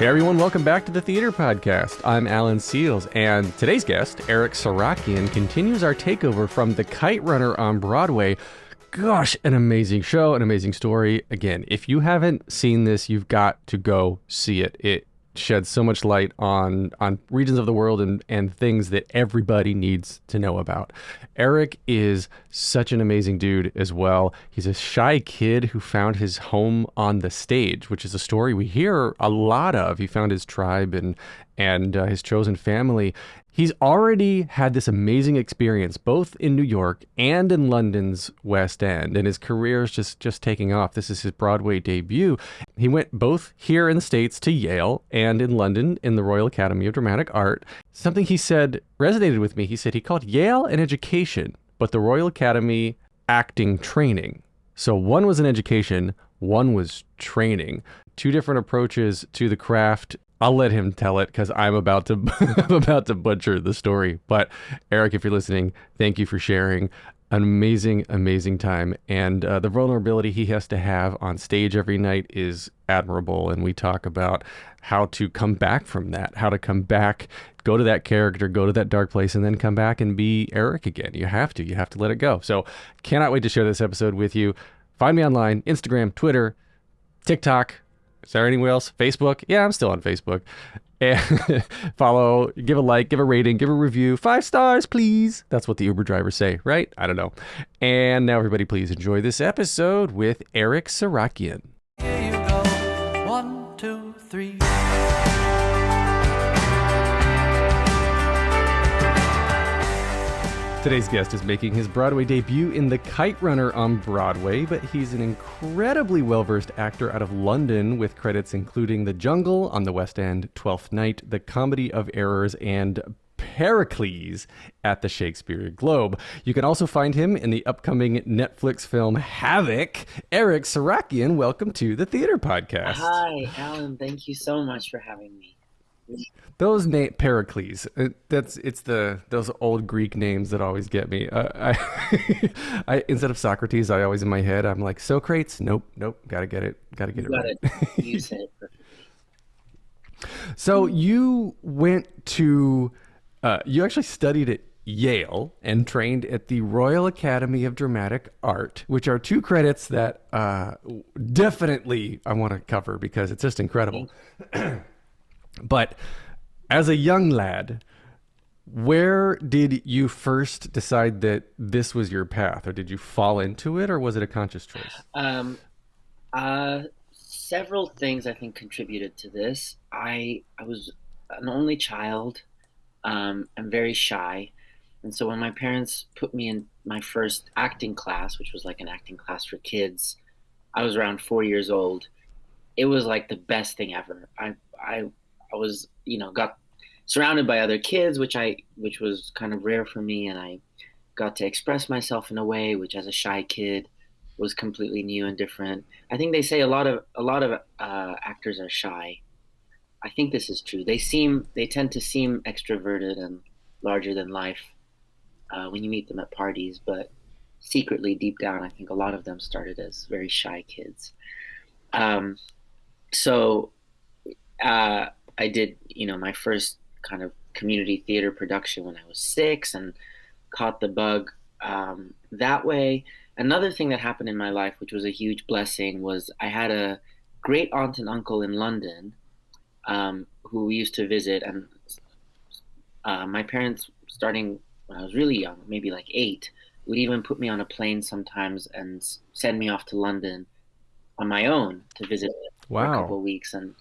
Hey everyone, welcome back to the Theater Podcast. I'm Alan Seals, and today's guest, Eric Sirakian, continues our takeover from the Kite Runner on Broadway. Gosh, an amazing show, an amazing story. Again, if you haven't seen this, you've got to go see it. It sheds so much light on regions of the world and things that everybody needs to know about. Eric is such an amazing dude as well. He's a shy kid who found his home on the stage, which is a story we hear a lot of. He found his tribe and his chosen family. He's already had this amazing experience both in New York and in London's West End, and his career is just taking off. This is his Broadway debut. He went both here in the States to Yale and in London in the Royal Academy of Dramatic Art. Something he said resonated with me. He said he called Yale an education, but the Royal Academy acting training. So one was an education, one was training. Two different approaches to the craft. I'll let him tell it because I'm about to butcher the story. But Eric, if you're listening, thank you for sharing an amazing, amazing time. And the vulnerability he has to have on stage every night is admirable. And we talk about how to come back from that, how to come back, go to that character, go to that dark place, and then come back and be Eric again. You have to let it go. So cannot wait to share this episode with you. Find me online, Instagram, Twitter, TikTok. Is there anywhere else? Facebook? Yeah, I'm still on Facebook. And follow, give a like, give a rating, give a review. 5 stars, please. That's what the Uber drivers say, right? I don't know. And now everybody please enjoy this episode with Eric Sirakian. Here you go. 1, 2, 3. Today's guest is making his Broadway debut in The Kite Runner on Broadway, but he's an incredibly well-versed actor out of London with credits including The Jungle on the West End, Twelfth Night, The Comedy of Errors, and Pericles at the Shakespeare Globe. You can also find him in the upcoming Netflix film Havoc. Eric Sirakian, welcome to the Theater Podcast. Hi, Alan. Thank you so much for having me. Those Pericles, those old Greek names that always get me. I instead of Socrates, I always in my head I'm like Socrates. Nope, gotta get it right. You said it perfectly. So you went to, you actually studied at Yale and trained at the Royal Academy of Dramatic Art, which are 2 credits that definitely I want to cover because it's just incredible. But as a young lad, where did you first decide that this was your path, or did you fall into it, or was it a conscious choice? Several things I think contributed to this. I was an only child. I'm very shy. And so when my parents put me in my first acting class, which was like an acting class for kids, I was around 4 years old. It was like the best thing ever. I was, got surrounded by other kids, which was kind of rare for me, and I got to express myself in a way which, as a shy kid, was completely new and different. I think they say a lot of actors are shy. I think this is true. They tend to seem extroverted and larger than life when you meet them at parties, but secretly, deep down, I think a lot of them started as very shy kids. I did, my first kind of community theater production when I was 6 and caught the bug that way. Another thing that happened in my life, which was a huge blessing, was I had a great aunt and uncle in London who we used to visit. And my parents, starting when I was really young, maybe like 8, would even put me on a plane sometimes and send me off to London on my own to visit for a couple of weeks and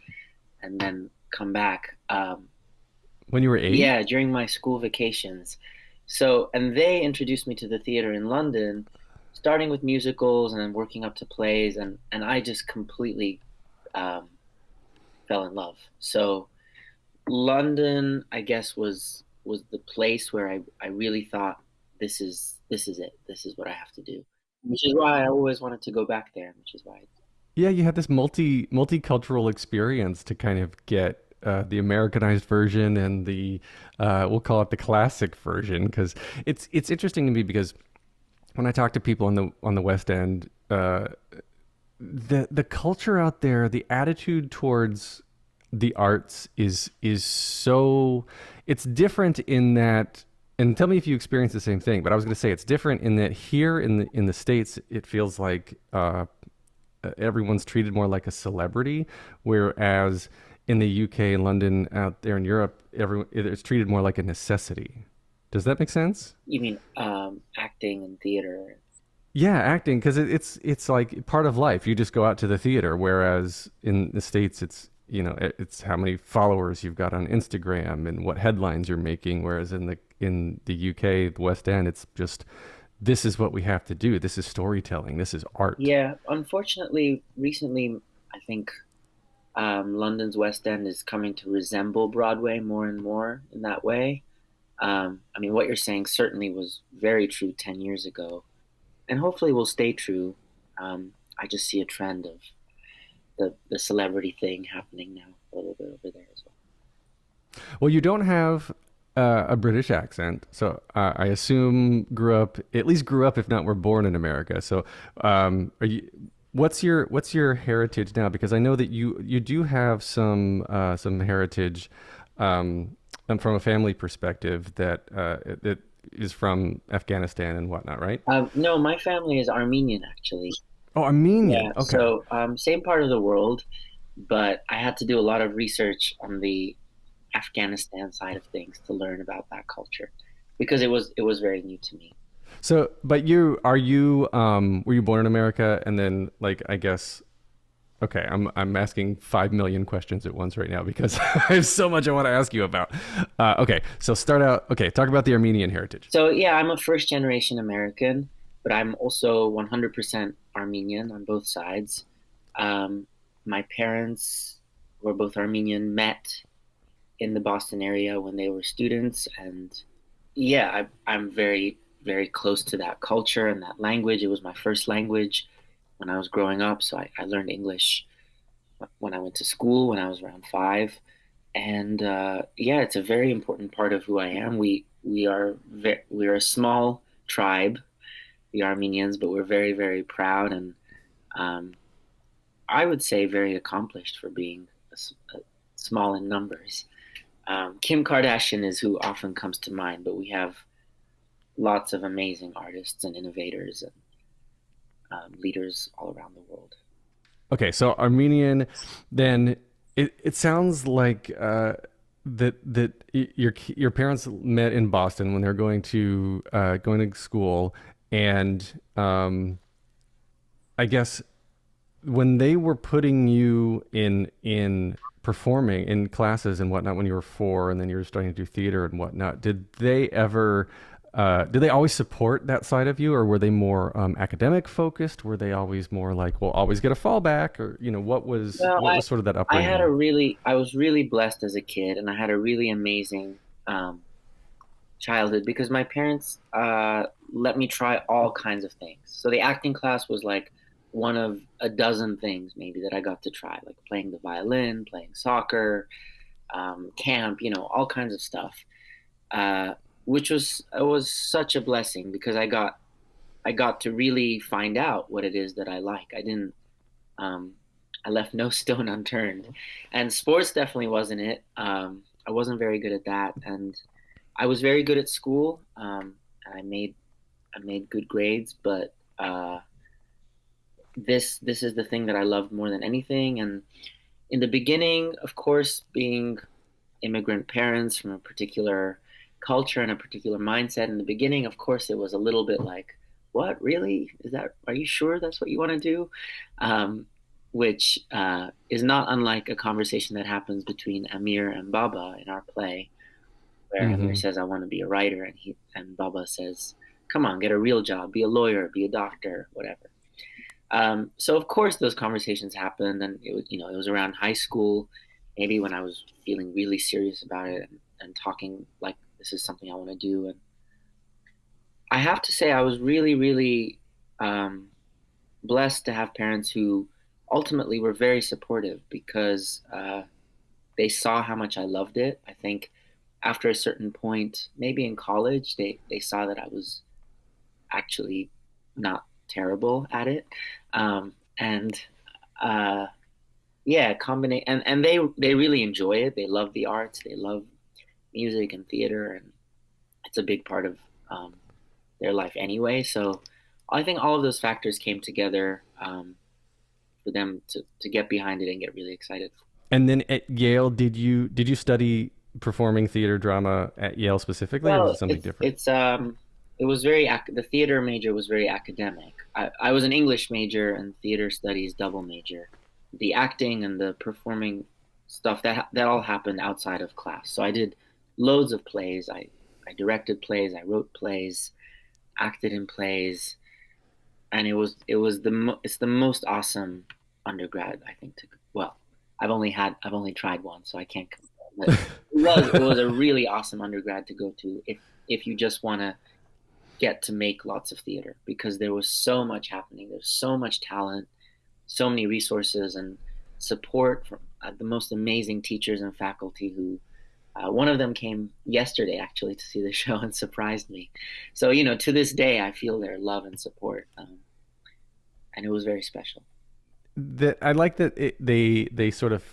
then come back. When you were 8? Yeah, during my school vacations. So, and they introduced me to the theater in London, starting with musicals and then working up to plays, and I just completely fell in love. So London, I guess, was the place where I really thought, this is it. This is what I have to do. Which is why I always wanted to go back there, which is why. Yeah, you had this multicultural experience to kind of get the Americanized version and the we'll call it the classic version, because it's interesting to me because when I talk to people on the West End, the culture out there, the attitude towards the arts is so, it's different in that, and tell me if you experience the same thing, but I was going to say it's different in that here in the States it feels like everyone's treated more like a celebrity, whereas in the UK and London, out there in Europe, everyone it's treated more like a necessity. Does that make sense? You mean acting and theater? Yeah, acting, because it's like part of life. You just go out to the theater, whereas in the States, it's it's how many followers you've got on Instagram and what headlines you're making. Whereas in the UK, the West End, it's just this is what we have to do. This is storytelling. This is art. Yeah, unfortunately, recently, I think London's West End is coming to resemble Broadway more and more in that way. I mean, what you're saying certainly was very true 10 years ago, and hopefully will stay true. I just see a trend of the celebrity thing happening now a little bit over there as well. Well, you don't have a British accent, so I assume grew up, if not were born in America. So, are you? What's your heritage now? Because I know that you do have some heritage, and from a family perspective that is from Afghanistan and whatnot, right? No, my family is Armenian actually. Oh, Armenian. Yeah, Okay. so same part of the world, but I had to do a lot of research on the Afghanistan side of things to learn about that culture because it was very new to me. So, but you were you born in America and then like I guess okay, I'm asking 5 million questions at once right now because I have so much I want to ask you about. Okay, so start out. Okay, talk about the Armenian heritage. So yeah, I'm a first generation American, but I'm also 100% Armenian on both sides. My parents were both Armenian, met in the Boston area when they were students, and yeah, I'm very, very close to that culture and that language. It was my first language when I was growing up, so I learned English when I went to school when I was around 5, and yeah, it's a very important part of who I am. We are a small tribe, the Armenians, but we're very, very proud and um, I would say very accomplished for being small in numbers. Kim Kardashian is who often comes to mind, but we have lots of amazing artists and innovators and leaders all around the world. Okay, so Armenian, then it sounds like your parents met in Boston when they were going to school, and I guess when they were putting you in performing in classes and whatnot when you were 4, and then you were starting to do theater and whatnot, did they always support that side of you, or were they more academic focused? Were they always more like, well, always get a fallback, or Well, what was sort of that upbringing? I was really blessed as a kid, and I had a really amazing um, childhood because my parents let me try all kinds of things. So the acting class was like one of a dozen things maybe that I got to try, like playing the violin, playing soccer, camp, all kinds of stuff. Uh, which was such a blessing because I got to really find out what it is that I like. Um, I left no stone unturned, and sports definitely wasn't it. I wasn't very good at that, and I was very good at school. And I made good grades, but this is the thing that I loved more than anything. And in the beginning, of course, being immigrant parents from a particular culture and a particular mindset, in the beginning, of course, it was a little bit like, what, really? Are you sure that's what you want to do? Um, which is not unlike a conversation that happens between Amir and Baba in our play, where Amir Hmm. says, I want to be a writer, and Baba says, come on, get a real job, be a lawyer, be a doctor, whatever. So of course those conversations happened, and it was around high school, maybe when I was feeling really serious about it and talking like this is something I want to do. And I have to say I was really, really um, blessed to have parents who ultimately were very supportive because they saw how much I loved it. I think after a certain point, maybe in college, they saw that I was actually not terrible at it. And uh, yeah, combination, and they really enjoy it. They love the arts. They love music and theater, and it's a big part of um, their life anyway. So I think all of those factors came together for them to get behind it and get really excited. And then at Yale, did you study performing theater drama at Yale specifically, or was it Well, something different? it was the theater major was very academic. I was an English major and theater studies double major. The acting and the performing stuff that all happened outside of class. So I did loads of plays. I directed plays. I wrote plays, acted in plays, and it's the most awesome undergrad I think to well, I've only tried one, so I can't compare. But it was a really awesome undergrad to go to if you just want to get to make lots of theater because there was so much happening. There's so much talent, so many resources and support from the most amazing teachers and faculty who one of them came yesterday actually to see the show and surprised me. So, to this day, I feel their love and support. And it was very special. That I like that they sort of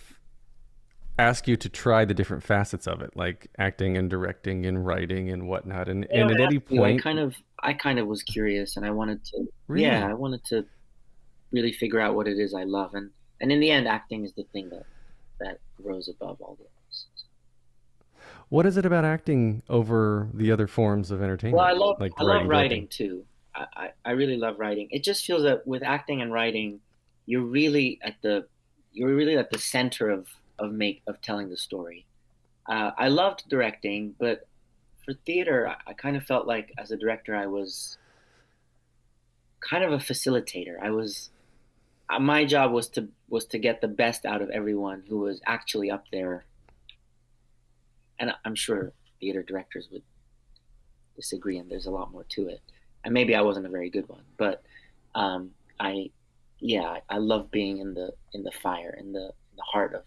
ask you to try the different facets of it, like acting and directing and writing and whatnot. And at any point, I kind of was curious and I wanted to, really, I wanted to really figure out what it is I love. And in the end, acting is the thing that rose above all the others. what is it about acting over the other forms of Well, entertainment, like I love writing, directing? writing too. I really love writing. It just feels that with acting and writing, you're really at the you're really at the center of telling the story. I loved directing, but for theater, I kind of felt like as a director, I was kind of a facilitator. My job was to get the best out of everyone who was actually up there, and I'm sure theater directors would disagree, and there's a lot more to it. And maybe I wasn't a very good one, but I, yeah, I love being in the fire, in the heart of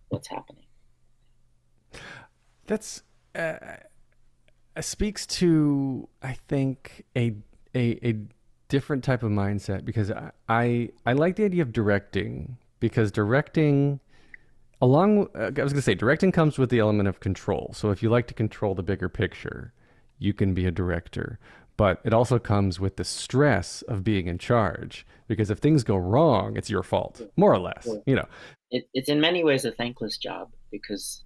what's happening. That's speaks to, I think, a different type of mindset because I like the idea of directing because directing I was going to say directing comes with the element of control. So if you like to control the bigger picture, you can be a director. But it also comes with the stress of being in charge because if things go wrong, it's your fault, more or less. It's in many ways a thankless job because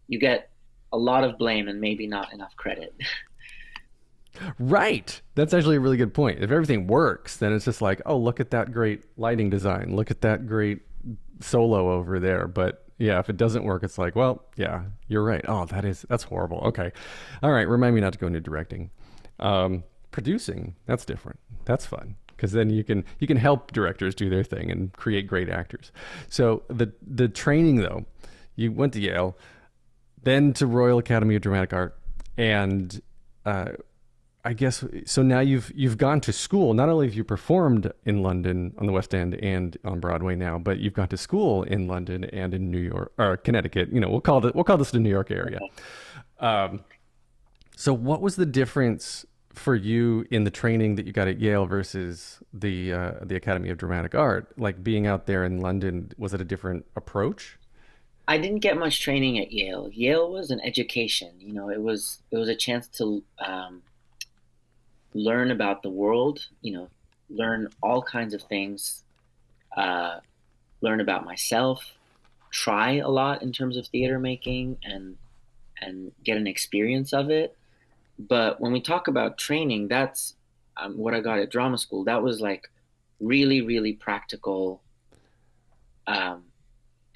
you get a lot of blame and maybe not enough credit. Right. That's actually a really good point. If everything works, then it's just like, oh, look at that great lighting design. Look at that great solo over there. But yeah, if it doesn't work, it's like, well, yeah, you're right. Oh, that's horrible. Okay. All right. Remind me not to go into directing. Producing, that's different. That's fun because then you can help directors do their thing and create great actors. So the training though, you went to Yale, then to Royal Academy of Dramatic Art, and I guess so. Now you've gone to school. Not only have you performed in London on the West End and on Broadway now, but you've gone to school in London and in New York or Connecticut. We'll call this the New York area. So what was the difference for you in the training that you got at Yale versus the Academy of Dramatic Art? Like being out there in London, was it a different approach? I didn't get much training at Yale. Yale was an education. It was a chance to learn about the world. Learn all kinds of things. Uh, Learn about myself. Try a lot in terms of theater making and get an experience of it. But when we talk about training, that's what I got at drama school. That was like really, really practical um,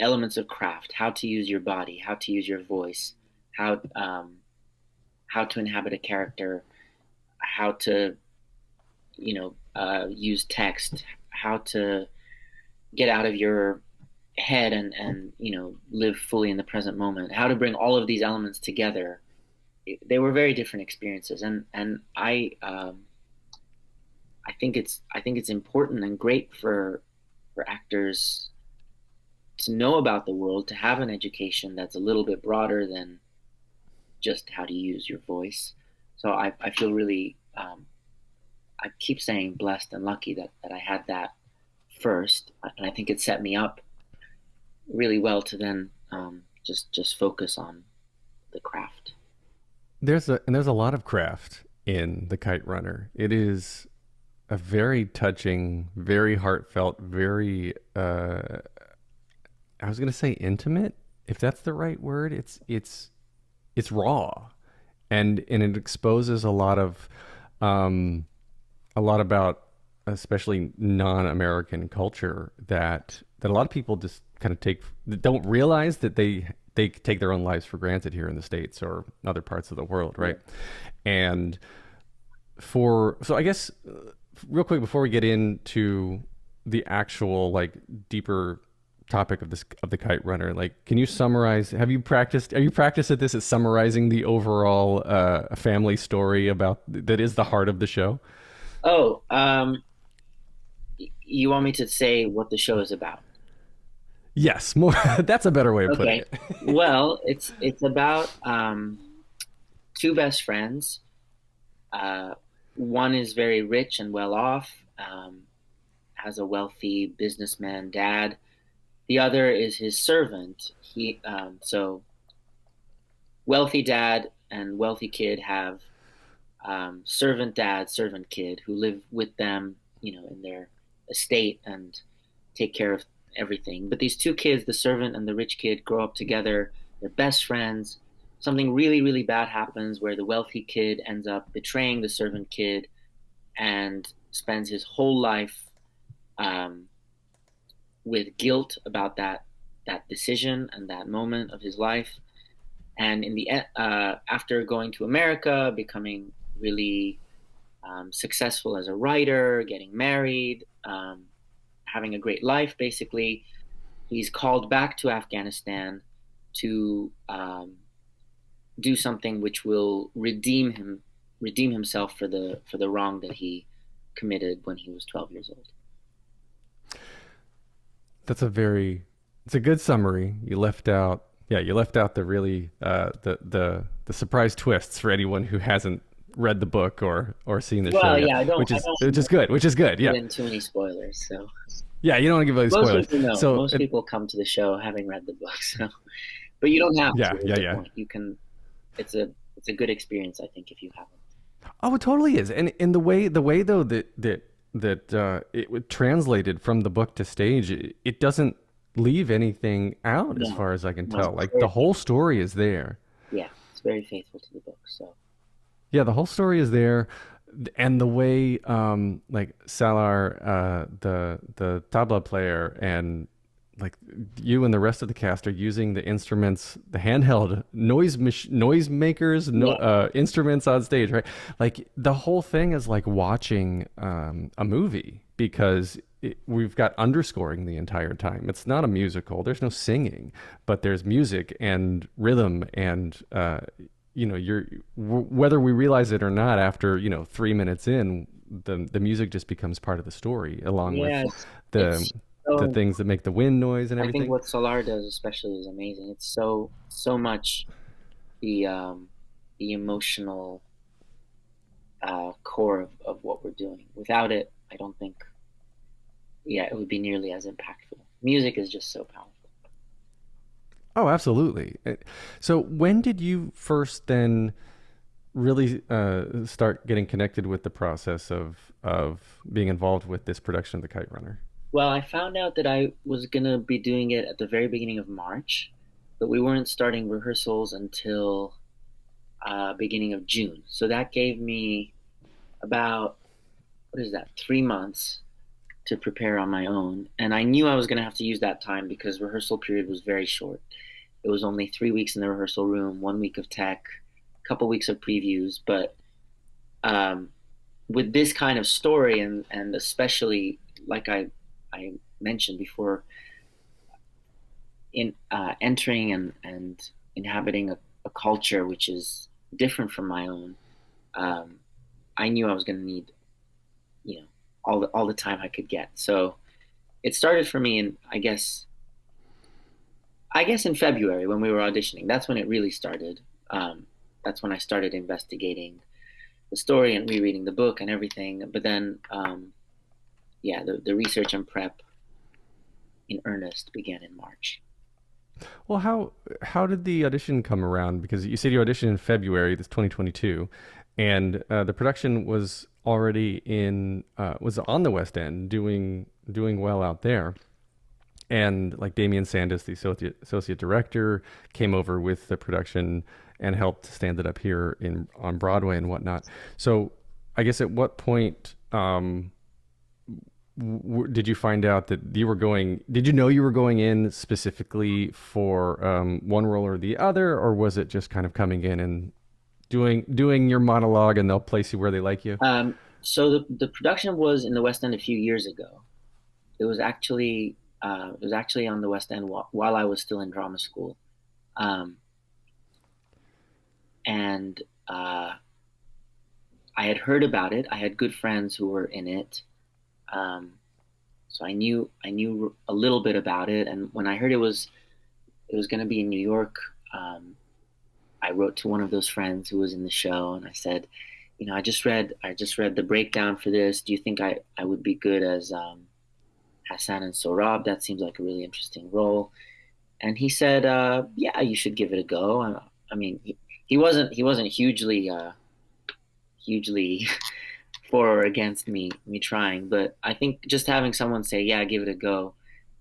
elements of craft, how to use your body, how to use your voice, how to inhabit a character, how to, use text, how to get out of your head and live fully in the present moment, how to bring all of these elements together. They were very different experiences, and I think it's important and great for actors to know about the world, to have an education that's a little bit broader than just how to use your voice. So I feel really I keep saying blessed and lucky that I had that first, and I think it set me up really well to then just focus on the craft. There's a lot of craft in the Kite Runner. It is a very touching, very heartfelt, very I was gonna say intimate, if that's the right word. It's raw, and it exposes um, a lot about especially non-American culture that a lot of people just kind of take don't realize that they take their own lives for granted here in the States or other parts of the world, right? And so I guess real quick before we get into the actual like deeper topic of the Kite Runner, like can you summarize, are you practiced at this at summarizing the overall family story about that is the heart of the show? Oh, you want me to say what the show is about? Yes, more. That's a better way of putting Okay. it. Well, it's about two best friends. Uh, One is very rich and well off, has a wealthy businessman dad. The other is his servant. So wealthy dad and wealthy kid have servant dad, servant kid who live with them, in their estate and take care of everything. But these two kids, the servant and the rich kid, grow up together. They're best friends. Something really, really bad happens where the wealthy kid ends up betraying the servant kid and spends his whole life um, with guilt about that decision and that moment of his life. And in the after going to America, becoming really successful as a writer, getting married, having a great life, basically, he's called back to Afghanistan to do something which will redeem himself for the wrong that he committed when he was 12 years old. That's it's a good summary. You left out the really the surprise twists for anyone who hasn't read the book or seen the show Well, yet, yeah, I which don't is good, which is good. put Yeah, in too many spoilers. So yeah. You don't want to give away most spoilers. people know. So Most people come to the show having read the book. So, but you don't have to. yeah, Is yeah, the yeah. point. You can. It's a good experience, I think, if you haven't. Oh, it totally is. And in the way though it translated from the book to stage, it doesn't leave anything out as No, far as I can no, tell. it's Like the very, whole story is there. yeah, it's very faithful to the book. So Yeah, the whole story is there, and the way like Salar, the tabla player, and like you and the rest of the cast are using the instruments, the handheld noise makers, yeah, instruments on stage, right? Like the whole thing is like watching a movie because we've got underscoring the entire time. It's not a musical. There's no singing, but there's music and rhythm and whether we realize it or not, after 3 minutes in, the music just becomes part of the story along with yeah, the it's the so. things that make the wind noise and I think everything. what Solar does, especially, is amazing. It's so much the emotional core of what we're doing. Without it, I don't think, yeah, it would be nearly as impactful. Music is just so powerful. Oh, absolutely. So when did you first then really start getting connected with the process of being involved with this production of the Kite Runner? Well, I found out that I was gonna be doing it at the very beginning of March, but we weren't starting rehearsals until beginning of June. So that gave me about, what is that, 3 months to prepare on my own. And I knew I was gonna have to use that time because rehearsal period was very short. It was only 3 weeks in the rehearsal room, 1 week of tech, a couple weeks of previews. But um, with this kind of story, and especially like I mentioned before, in entering and inhabiting a culture which is different from my own, um, I knew I was going to need, all the time I could get. So it started for me in, I guess in February when we were auditioning. That's when it really started. That's when I started investigating the story and rereading the book and everything. But then, yeah, the research and prep in earnest began in March. Well, how did the audition come around? Because you said you auditioned in February, this 2022, and the production was already in was on the West End, doing well out there. And like Damian Sandus, the associate director, came over with the production and helped stand it up here in on Broadway and whatnot. So, I guess at what point did you find out that you were going? Did you know you were going in specifically for one role or the other, or was it just kind of coming in and doing your monologue and they'll place you where they like you? So the production was in the West End a few years ago. It was actually on the West End while I was still in drama school, um, and I had heard about it. I had good friends who were in it, um, so I knew a little bit about it. And when I heard it was going to be in New York, I wrote to one of those friends who was in the show, and I said, I just read the breakdown for this. Do you think I would be good as Hassan and Sohrab? That seems like a really interesting role. And he said, yeah, you should give it a go. I mean, he wasn't hugely for or against me trying, but I think just having someone say, yeah, give it a go,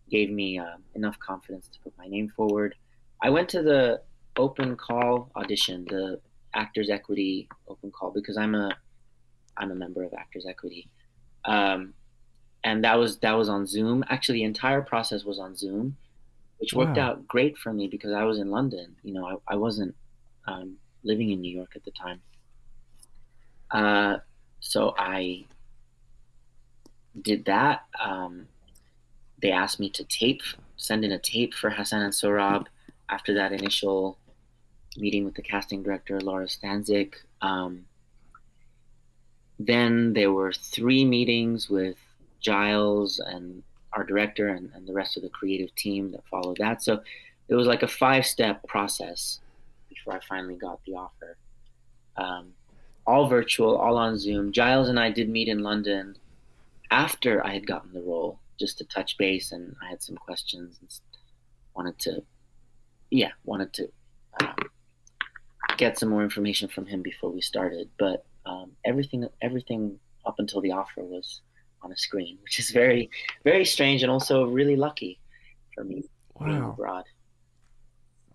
gave me enough confidence to put my name forward. I went to the open call audition, the Actors Equity open call, because I'm a member of Actors Equity. Um, and that was on Zoom. Actually, the entire process was on Zoom, which worked Wow. out great for me because I was in London. I wasn't living in New York at the time. Uh, so I did that. They asked me to send in a tape for Hassan and Sohrab after that initial meeting with the casting director, Laura Stanzik. Then there were three meetings with Giles and our director and the rest of the creative team that followed that. So it was like a 5-step process before I finally got the offer. Um, all virtual, all on Zoom. Giles and I did meet in London after I had gotten the role, just to touch base, and I had some questions and wanted to, yeah, wanted to uh, get some more information from him before we started. But everything up until the offer was on a screen, which is very, very strange and also really lucky for me being Wow. abroad.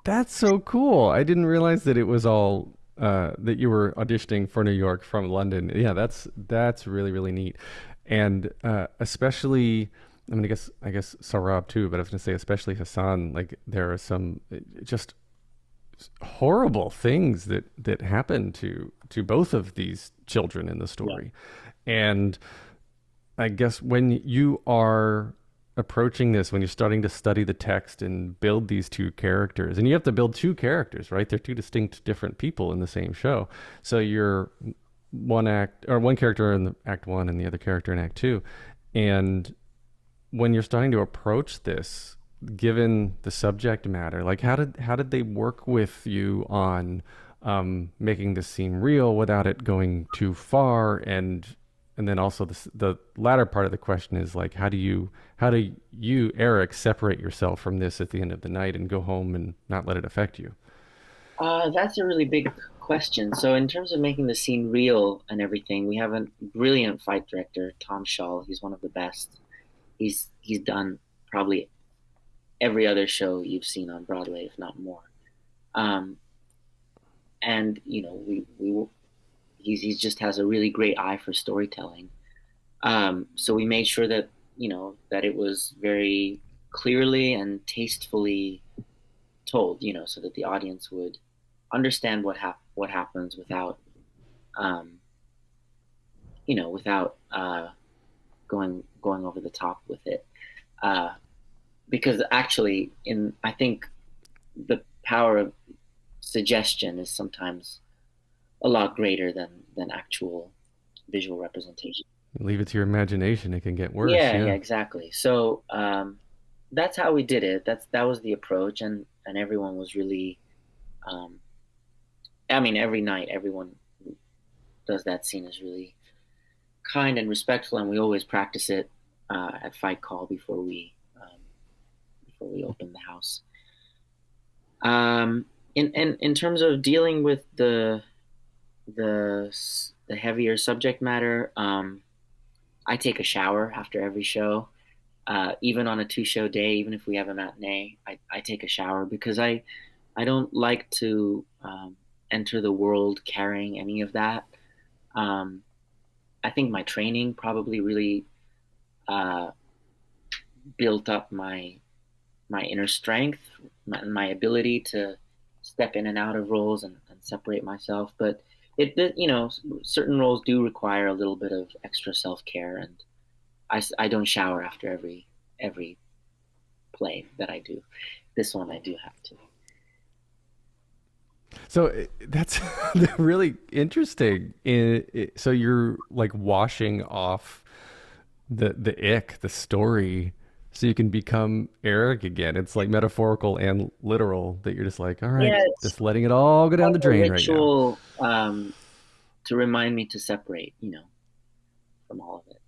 That's so cool. I didn't realize that it was all that you were auditioning for New York from London. Yeah, that's really really neat, and especially. I mean, I guess Sarab too, but I was gonna say especially Hassan. Like there are some just horrible things that happen to both of these children in the Yeah. story, and I guess when you are approaching this, when you're starting to study the text and build these two characters, and you have to build two characters, right? They're two distinct, different people in the same show. So you're one act or one character in the act one and the other character in act two. And when you're starting to approach this, given the subject matter, like how did they work with you on making this seem real without it going too far? And then also the latter part of the question is like how do you Eric separate yourself from this at the end of the night and go home and not let it affect you? That's a really big question. So, in terms of making the scene real and everything, we have a brilliant fight director, Tom Shull. He's one of the best. He's done probably every other show you've seen on Broadway, if not more. Um, and we he just has a really great eye for storytelling. So we made sure that that it was very clearly and tastefully told, so that the audience would understand what happens without um, without going over the top with it. Uh, because actually, in I think the power of suggestion is sometimes a lot greater than actual visual representation. Leave it to your imagination; it can get worse. Yeah, Yeah. exactly. So that's how we did it. That was the approach, and everyone was really. Um, I mean, every night, everyone who does that scene is really kind and respectful, and we always practice it at fight call before we open the house. Um, in terms of dealing with the heavier subject matter, I take a shower after every show. Even on a two-show day, even if we have a matinee, I take a shower because I don't like to enter the world carrying any of that. Um, I think my training probably really uh, built up my inner strength, my ability to step in and out of roles and separate myself. But certain roles do require a little bit of extra self-care, and I don't shower after every play that I do. This one I do have to. So that's really interesting. So you're like washing off the ick, the story, so you can become Eric again. It's like metaphorical and literal that you're just like, all right, Yeah, it's just letting it all go down kind the of a drain right now. ritual to remind me to separate, from all of it.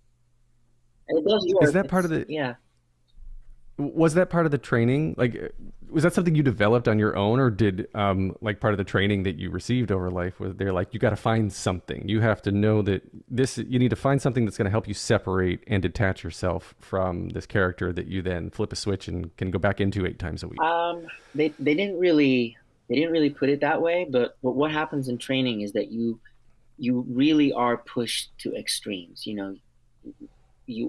And it does Is work. that part of It's the yeah. Was that part of the training? Like, was that something you developed on your own, or did like part of the training that you received over life? Was they're like, you got to find something. You have to know that this. You need to find something that's going to help you separate and detach yourself from this character that you then flip a switch and can go back into 8 times a week. They didn't really put it that way, but what happens in training is that you really are pushed to extremes. You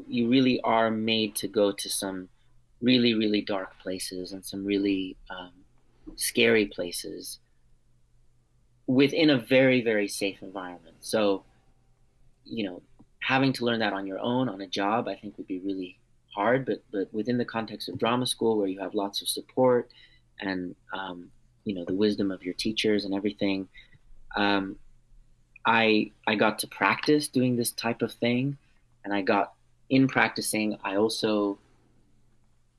really are made to go to some really really dark places and some really scary places within a very very safe environment. So you know, having to learn that on your own on a job, I think would be really hard. But within the context of drama school, where you have lots of support and the wisdom of your teachers and everything, um, I got to practice doing this type of thing, and I got in practicing. I also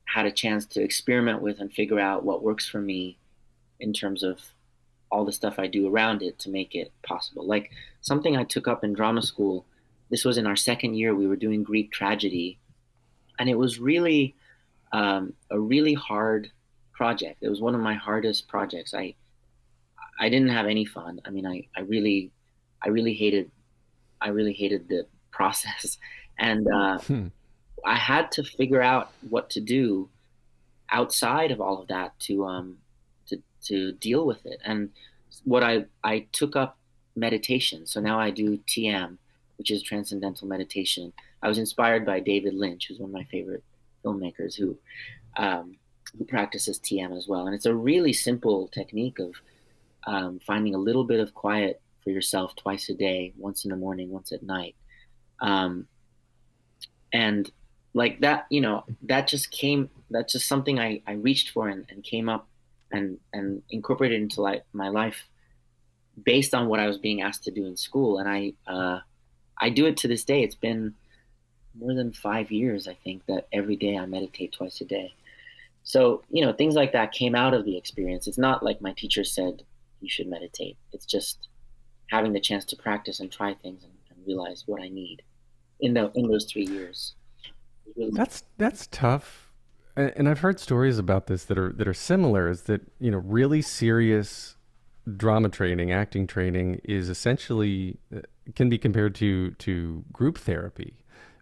had a chance to experiment with and figure out what works for me in terms of all the stuff I do around it to make it possible. Like something I took up in drama school, this was in our second year, we were doing Greek tragedy, and it was really a really hard project. It was one of my hardest projects. I didn't have any fun. I mean, I really hated the process, and Hmm. I had to figure out what to do outside of all of that to deal with it. And what I took up meditation. So now I do TM, which is Transcendental Meditation. I was inspired by David Lynch, who's one of my favorite filmmakers, um, who practices TM as well. And it's a really simple technique of finding a little bit of quiet for yourself twice a day, once in the morning, once at night. Um, and like that, that's just something I reached for and came up and incorporated into my life based on what I was being asked to do in school. And I do it to this day. It's been more than 5 years, I think, that every day I meditate twice a day. So, things like that came out of the experience. It's not like my teacher said you should meditate. It's just having the chance to practice and try things and realize what I need in those 3 years. It really, That's tough. And I've heard stories about this that are similar. Is that really serious drama training, acting training is essentially can be compared to group therapy,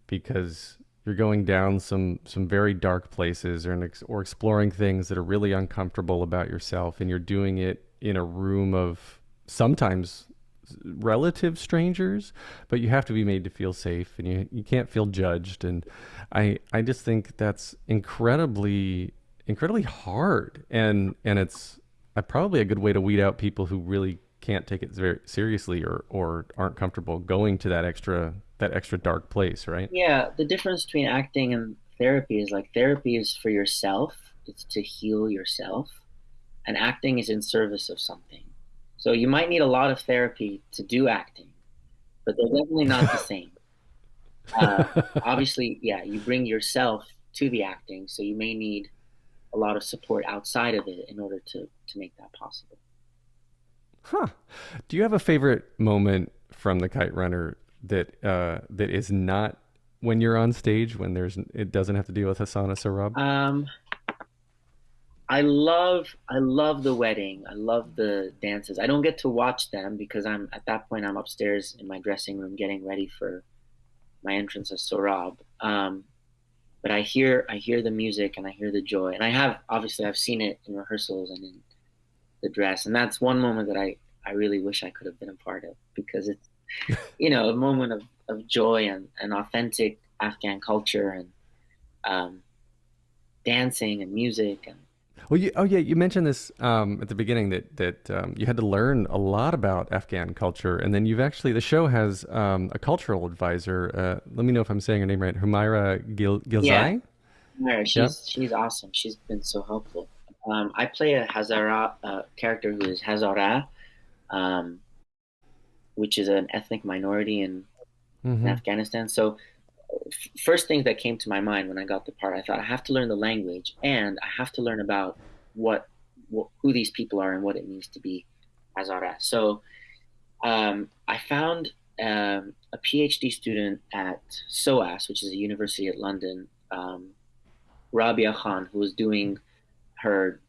because you're going down some very dark places, or exploring things that are really uncomfortable about yourself, and you're doing it in a room of sometimes relative strangers, but you have to be made to feel safe, and you can't feel judged. And I just think that's incredibly hard, and it's probably a good way to weed out people who really can't take it very seriously, or aren't comfortable going to that extra dark place, right? yeah, the difference between acting and therapy is like therapy is for yourself, it's to heal yourself, and acting is in service of something. So you might need a lot of therapy to do acting, but they're definitely not the same. Obviously, yeah, you bring yourself to the acting, so you may need a lot of support outside of it in order to make that possible. Huh. Do you have a favorite moment from the Kite Runner that is not when you're on stage, when it doesn't have to deal with Hassan and Sohrab? Um, I love the wedding. I love the dances. I don't get to watch them because I'm at that point I'm upstairs in my dressing room getting ready for my entrance as Sohrab. But I hear the music and I hear the joy. And I have obviously I've seen it in rehearsals and in the dress. And that's one moment that I really wish I could have been a part of because it's, a moment of joy and authentic Afghan culture and um, dancing and music and Well, oh yeah, you mentioned this at the beginning that you had to learn a lot about Afghan culture, and then the show has a cultural advisor. Let me know if I'm saying her name right. Humaira yeah, Gilzai. yeah, Yeah. she's awesome. She's been so helpful. I play a Hazara character who is Hazara, um, which is an ethnic minority in Mm-hmm. Afghanistan. So first things that came to my mind when I got the part, I thought I have to learn the language and I have to learn about what, who these people are and what it means to be Hazara. So I found a PhD student at SOAS, which is a university at London, Rabia Khan, who was doing her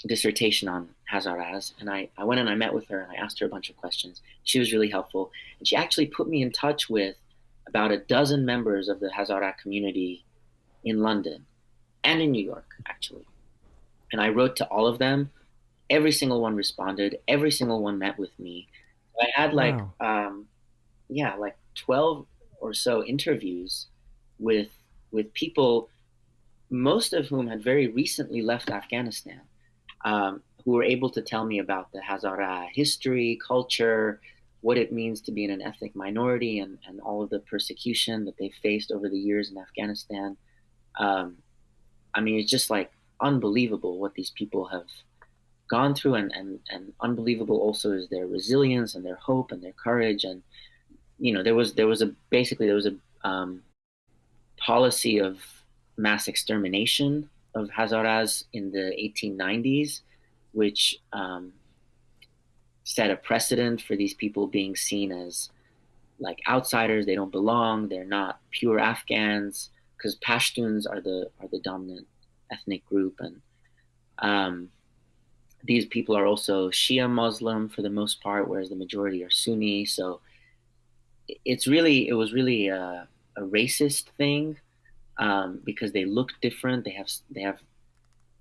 dissertation on Hazaras. And I went and I met with her and I asked her a bunch of questions. She was really helpful. And she actually put me in touch with about a dozen members of the Hazara community in London and in New York, actually. And I wrote to all of them. Every single one responded. Every single one met with me. I had Wow. like 12 or so interviews with people, most of whom had very recently left Afghanistan, who were able to tell me about the Hazara history, culture, what it means to be in an ethnic minority, and all of the persecution that they faced over the years in Afghanistan. Um, I mean, it's just like unbelievable what these people have gone through, and unbelievable also is their resilience and their hope and their courage. And there was a policy of mass extermination of Hazaras in the 1890s, which set a precedent for these people being seen as like outsiders. They don't belong. They're not pure Afghans because Pashtuns are the dominant ethnic group, and um, these people are also Shia Muslim for the most part, whereas the majority are Sunni. So it was really a racist thing because they look different.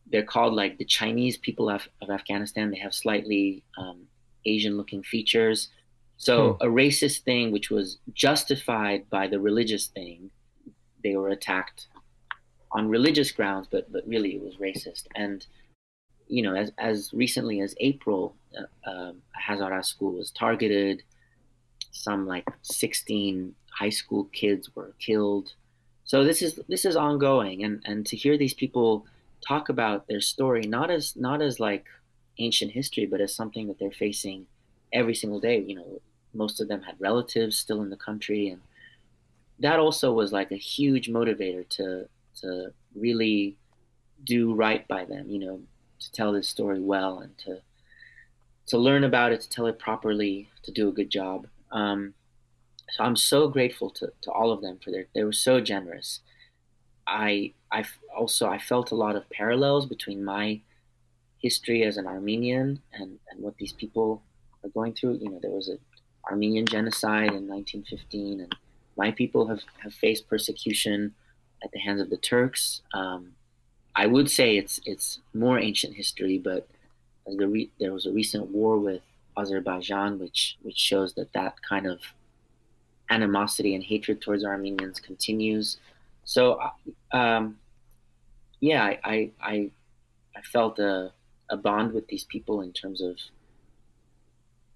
They're called like the Chinese people of Afghanistan. They have slightly Asian looking features. Hmm. So a racist thing, which was justified by the religious thing, they were attacked on religious grounds, but really it was racist. And as recently as April, Hazara school was targeted. Some like 16 high school kids were killed. So this is ongoing, and to hear these people talk about their story, not as like ancient history, but as something that they're facing every single day. Most of them had relatives still in the country, and that also was like a huge motivator to really do right by them. To tell this story well and to learn about it, to tell it properly, to do a good job. So I'm so grateful to all of them for they were so generous. I felt a lot of parallels between my history as an Armenian and what these people are going through. There was an Armenian genocide in 1915, and my people have faced persecution at the hands of the Turks. I would say it's more ancient history, but there was a recent war with Azerbaijan, which shows that kind of animosity and hatred towards Armenians continues. So, yeah, I felt a bond with these people in terms of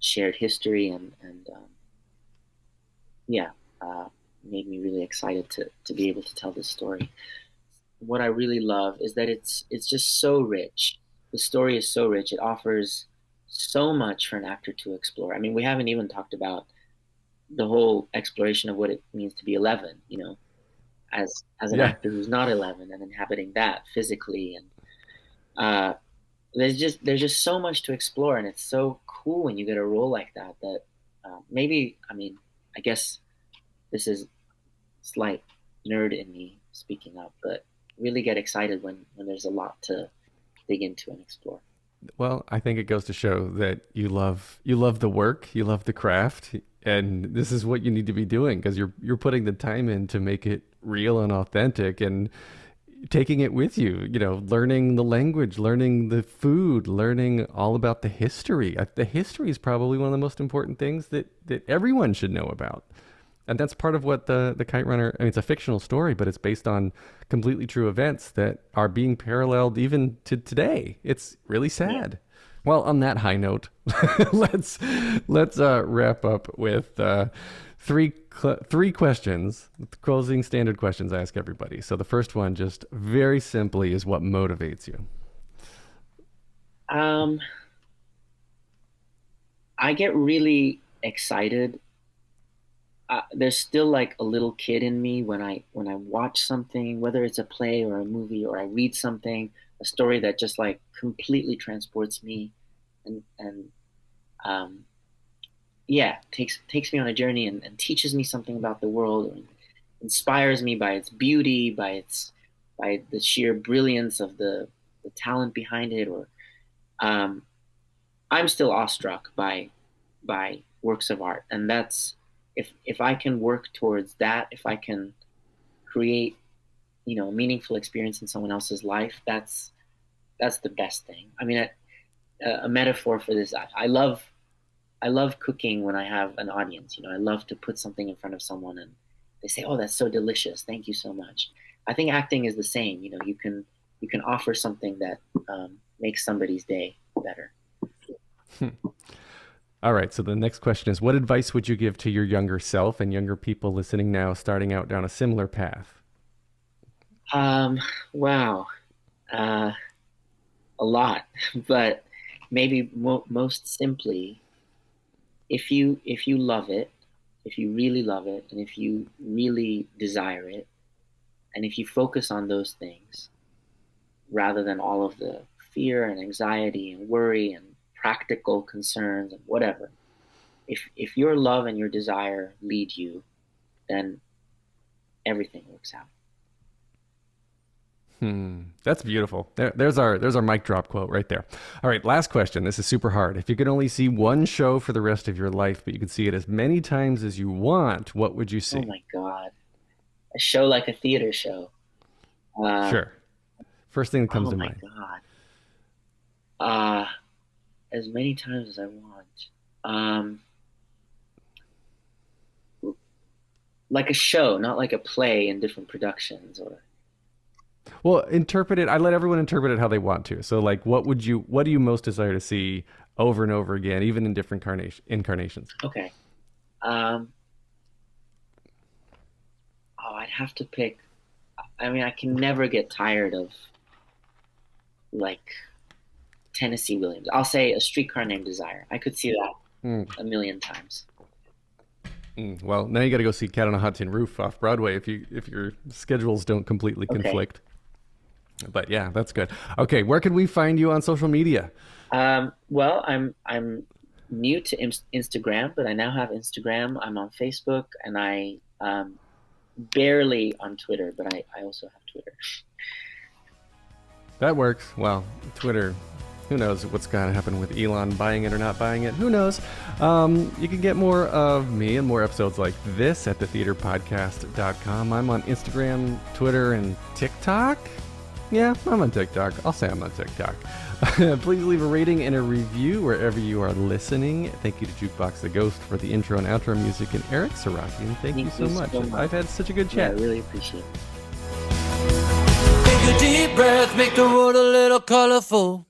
shared history and yeah, made me really excited to be able to tell this story. What I really love is that it's just so rich. The story is so rich. It offers so much for an actor to explore. I mean, we haven't even talked about the whole exploration of what it means to be 11, as an Yeah. actor who's not 11 and inhabiting that physically. And uh, there's just so much to explore, and it's so cool when you get a role like that maybe, I mean, I guess this is slight nerd in me speaking up, but really get excited when there's a lot to dig into and explore. Well, I think it goes to show that you love the work, you love the craft, and this is what you need to be doing because you're putting the time in to make it real and authentic and taking it with you, learning the language, learning the food, learning all about the history. The history is probably one of the most important things that everyone should know about. And that's part of what the Kite Runner, I mean, it's a fictional story, but it's based on completely true events that are being paralleled even to today. It's really sad. Yeah. Well, on that high note, let's wrap up with three questions, closing standard questions I ask everybody. So the first one, just very simply, is what motivates you? I get really excited. There's still like a little kid in me when I watch something, whether it's a play or a movie, or I read something, a story that just like completely transports me and takes me on a journey and teaches me something about the world, or inspires me by its beauty, by the sheer brilliance of the talent behind it, or I'm still awestruck by works of art. And that's, if I can work towards that, if I can create, a meaningful experience in someone else's life, that's the best thing. I mean, a metaphor for this, I love cooking when I have an audience. I love to put something in front of someone and they say, "Oh, that's so delicious. Thank you so much." I think acting is the same. You can offer something that makes somebody's day better. All right. So the next question is, what advice would you give to your younger self and younger people listening now, starting out down a similar path? Wow. A lot, but maybe most simply, if you love it, if you really love it, and if you really desire it, and if you focus on those things rather than all of the fear and anxiety and worry and practical concerns and whatever, if your love and your desire lead you, then everything works out. That's beautiful. There's our mic drop quote right there. All right, last question. This is super hard. If you could only see one show for the rest of your life, but you could see it as many times as you want, what would you see? Oh my God. A show like a theater show. Sure. First thing that comes to mind. Oh my God. As many times as I want. Like a show, not like a play in different productions, or... Well, interpret it. I let everyone interpret it how they want to. So, like, what do you most desire to see over and over again, even in different incarnations? Okay. I'd have to pick. I mean, I can never get tired of, like, Tennessee Williams. I'll say A Streetcar Named Desire. I could see that a million times. Well, now you got to go see Cat on a Hot Tin Roof off Broadway if your schedules don't completely conflict. But yeah, that's good. Okay, where can we find you on social media? Well, I'm new to Instagram, but I now have Instagram. I'm on Facebook, and I barely on Twitter, but I also have Twitter. That works. Well, Twitter, who knows what's going to happen with Elon buying it or not buying it? Who knows? You can get more of me and more episodes like this at thetheaterpodcast.com. I'm on Instagram, Twitter, and TikTok. Yeah, I'm on TikTok. I'll say I'm on TikTok. Please leave a rating and a review wherever you are listening. Thank you to Jukebox the Ghost for the intro and outro music, and Eric Sirakian, thank you so much. I've had such a good chat. Yeah, I really appreciate it. Take a deep breath, make the world a little colorful.